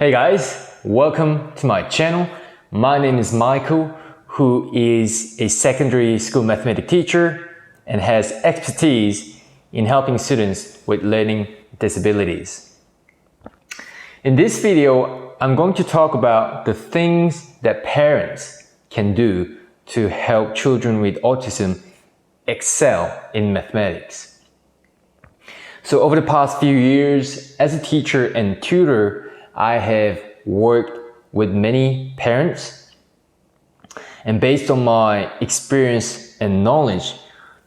Hey guys, welcome to my channel. My name is Michael, who is a secondary school mathematics teacher and has expertise in helping students with learning disabilities. In this video, I'm going to talk about the things that parents can do to help children with autism excel in mathematics. So over the past few years, as a teacher and tutor, I have worked with many parents, and based on my experience and knowledge,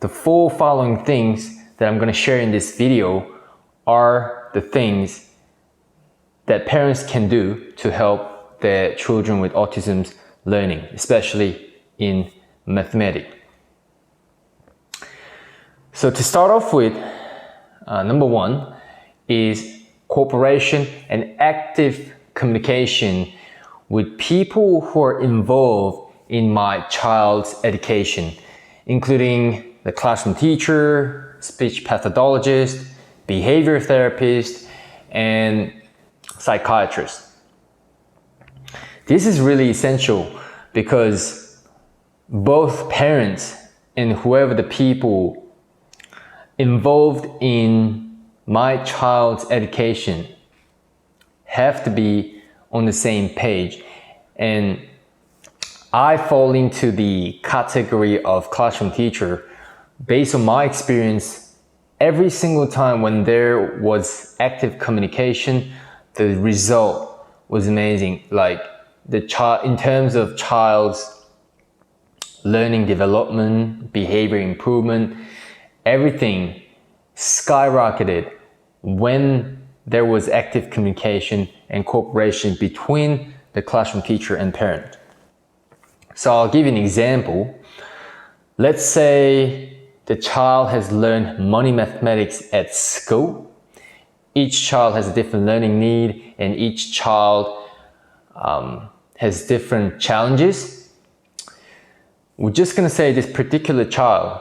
the four following things that I'm going to share in this video are the things that parents can do to help their children with autism's learning, especially in mathematics. So to start off with, number one is cooperation and active communication with people who are involved in my child's education, including the classroom teacher, speech pathologist, behavior therapist, and psychiatrist. This is really essential because both parents and whoever the people involved in my child's education have to be on the same page. And I fall into the category of classroom teacher based on my experience. Every single time when there was active communication, the result was amazing. Like the child, in terms of child's learning development, behavior improvement, everything skyrocketed when there was active communication and cooperation between the classroom teacher and parent. So I'll give you an example. Let's say the child has learned money mathematics at school. Each child has a different learning need, and each child has different challenges. We're just going to say this particular child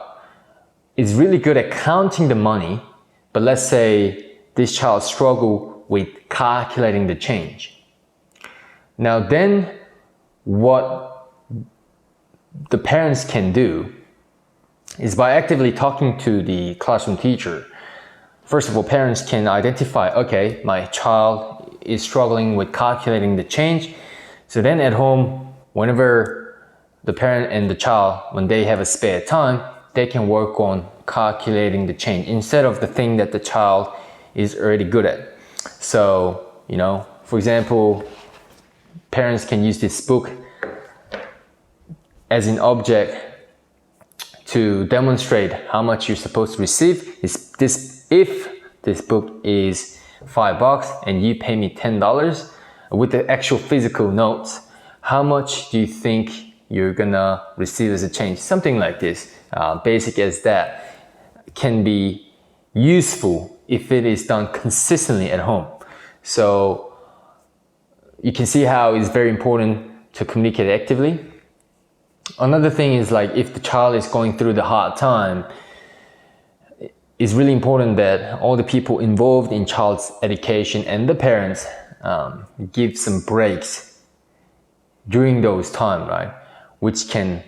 is really good at counting the money, but let's say this child struggles with calculating the change. Now then, what the parents can do is by actively talking to the classroom teacher. First of all, parents can identify, okay, my child is struggling with calculating the change. So then at home, whenever the parent and the child, when they have a spare time, they can work on calculating the change instead of the thing that the child is already good at. So, for example, parents can use this book as an object to demonstrate how much you're supposed to receive. If this book is $5 and you pay me $10 with the actual physical notes, how much do you think you're gonna receive as a change? Something like this, basic as that, can be useful if it is done consistently at home. So you can see how it's very important to communicate actively. Another thing is, like, if the child is going through the hard time, it's really important that all the people involved in child's education and the parents give some breaks during those times, right? Which can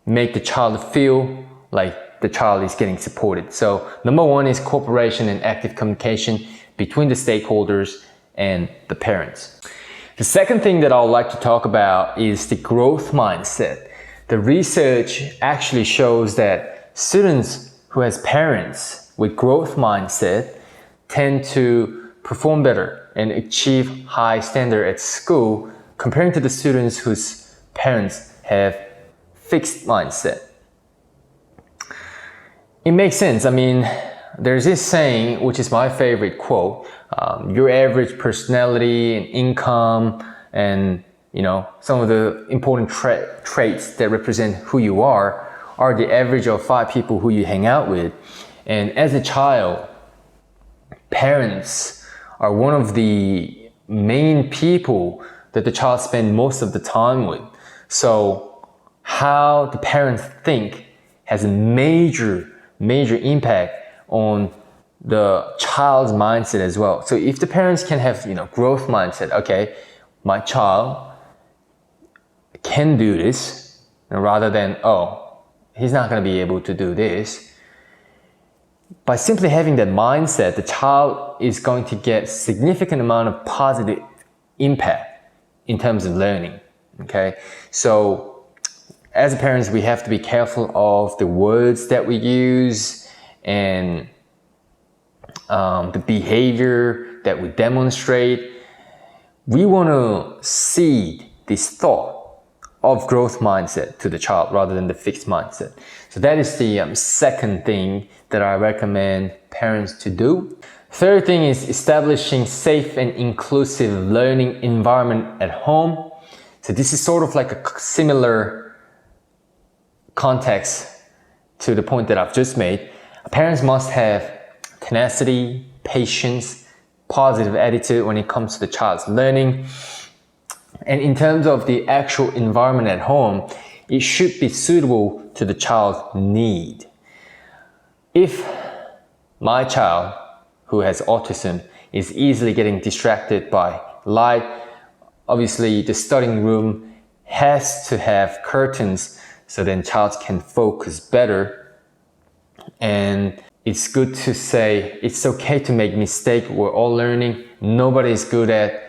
make the child feel like the child is getting supported. So number one is cooperation and active communication between the stakeholders and the parents. The second thing that I would like to talk about is the growth mindset. The research actually shows that students who has parents with growth mindset tend to perform better and achieve high standard at school comparing to the students whose parents have fixed mindset. It makes sense. I mean, there's this saying, which is my favorite quote, your average personality and income and some of the important traits that represent who you are the average of 5 people who you hang out with. And as a child, parents are one of the main people that the child spends most of the time with. So how the parents think has a major impact on the child's mindset as well. So if the parents can have, growth mindset, okay, my child can do this, rather than, oh, he's not going to be able to do this. By simply having that mindset, the child is going to get significant amount of positive impact in terms of learning, okay? So as parents, we have to be careful of the words that we use and the behavior that we demonstrate. We want to seed this thought of growth mindset to the child rather than the fixed mindset. So that is the second thing that I recommend parents to do. Third thing is establishing safe and inclusive learning environment at home. So this is sort of like a similar context to the point that I've just made. Parents must have tenacity, patience, positive attitude when it comes to the child's learning. And in terms of the actual environment at home, it should be suitable to the child's need. If my child who has autism is easily getting distracted by light, obviously the studying room has to have curtains so then child can focus better. And it's good to say it's okay to make mistakes. We're all learning. Nobody is good at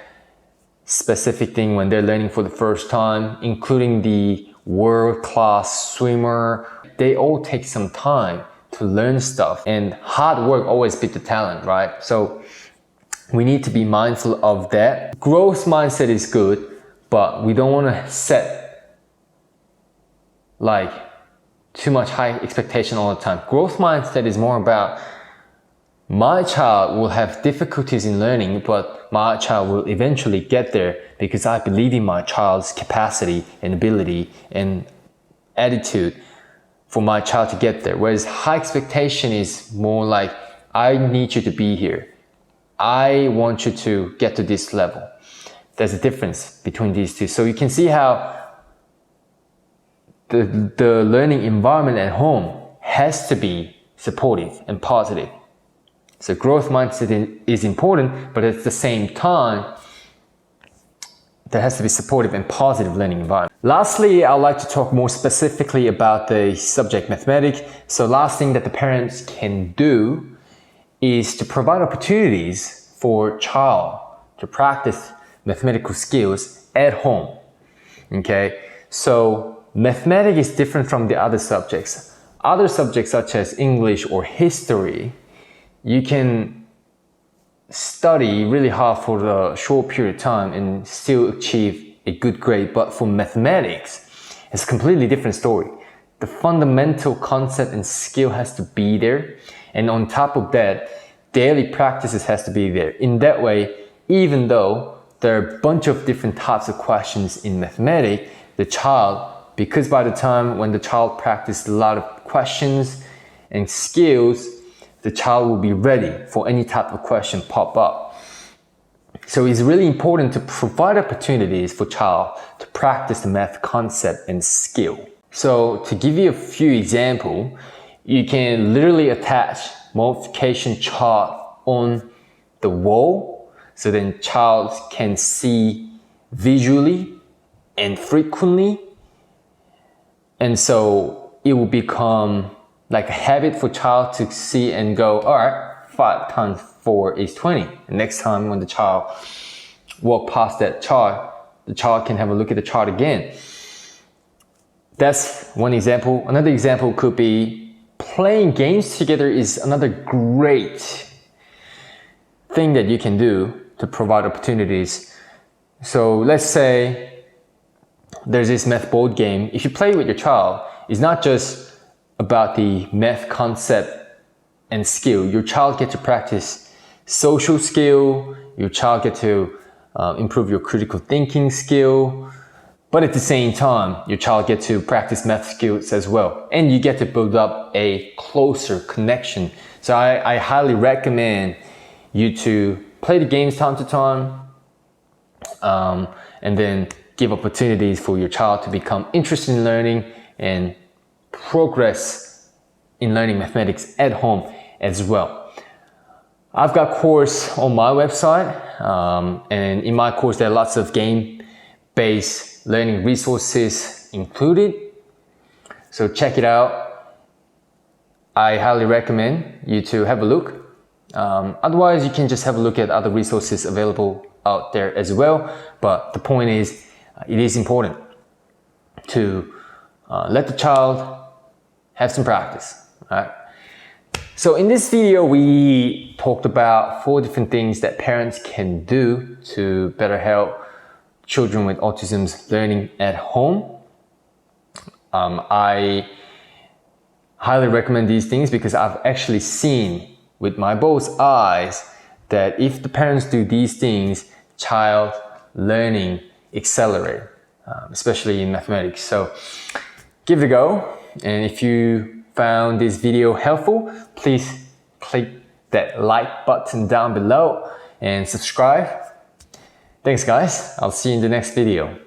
specific thing when they're learning for the first time, including the world-class swimmer. They all take some time to learn stuff, and hard work always beats the talent, right? So we need to be mindful of that. Growth mindset is good, but we don't want to set like too much high expectation all the time. Growth mindset is more about my child will have difficulties in learning, but my child will eventually get there because I believe in my child's capacity and ability and attitude for my child to get there. Whereas high expectation is more like, I need you to be here. I want you to get to this level. There's a difference between these two. So you can see how the learning environment at home has to be supportive and positive. So growth mindset is important, but at the same time, there has to be supportive and positive learning environment. Lastly, I'd like to talk more specifically about the subject mathematics. So last thing that the parents can do is to provide opportunities for child to practice mathematical skills at home. Okay, so mathematics is different from the other subjects. Other subjects such as English or history, you can study really hard for a short period of time and still achieve a good grade. But for mathematics, it's a completely different story. The fundamental concept and skill has to be there. And on top of that, daily practices has to be there. In that way, even though there are a bunch of different types of questions in mathematics, the child, because by the time when the child practices a lot of questions and skills, the child will be ready for any type of question pop up. So it's really important to provide opportunities for child to practice the math concept and skill. So to give you a few examples, you can literally attach multiplication chart on the wall so then child can see visually and frequently. And so it will become like a habit for child to see and go, all right, 5 times 4 is 20. And next time when the child walk past that chart, the child can have a look at the chart again. That's one example. Another example could be playing games together is another great thing that you can do to provide opportunities. So let's say there's this math board game. If you play with your child, it's not just about the math concept and skill. Your child gets to practice social skill. Your child gets to improve your critical thinking skill. But at the same time, your child gets to practice math skills as well. And you get to build up a closer connection. So I highly recommend you to play the games time to time, and then give opportunities for your child to become interested in learning and progress in learning mathematics at home as well. I've got a course on my website, and in my course there are lots of game-based learning resources included. So check it out. I highly recommend you to have a look. Otherwise, you can just have a look at other resources available out there as well. But the point is, it is important to let the child have some practice, right? So in this video, we talked about 4 different things that parents can do to better help children with autism's learning at home. I highly recommend these things because I've actually seen with my both eyes that if the parents do these things, child learning accelerate, especially in mathematics. So give it a go. And if you found this video helpful, please click that like button down below and subscribe. Thanks guys, I'll see you in the next video.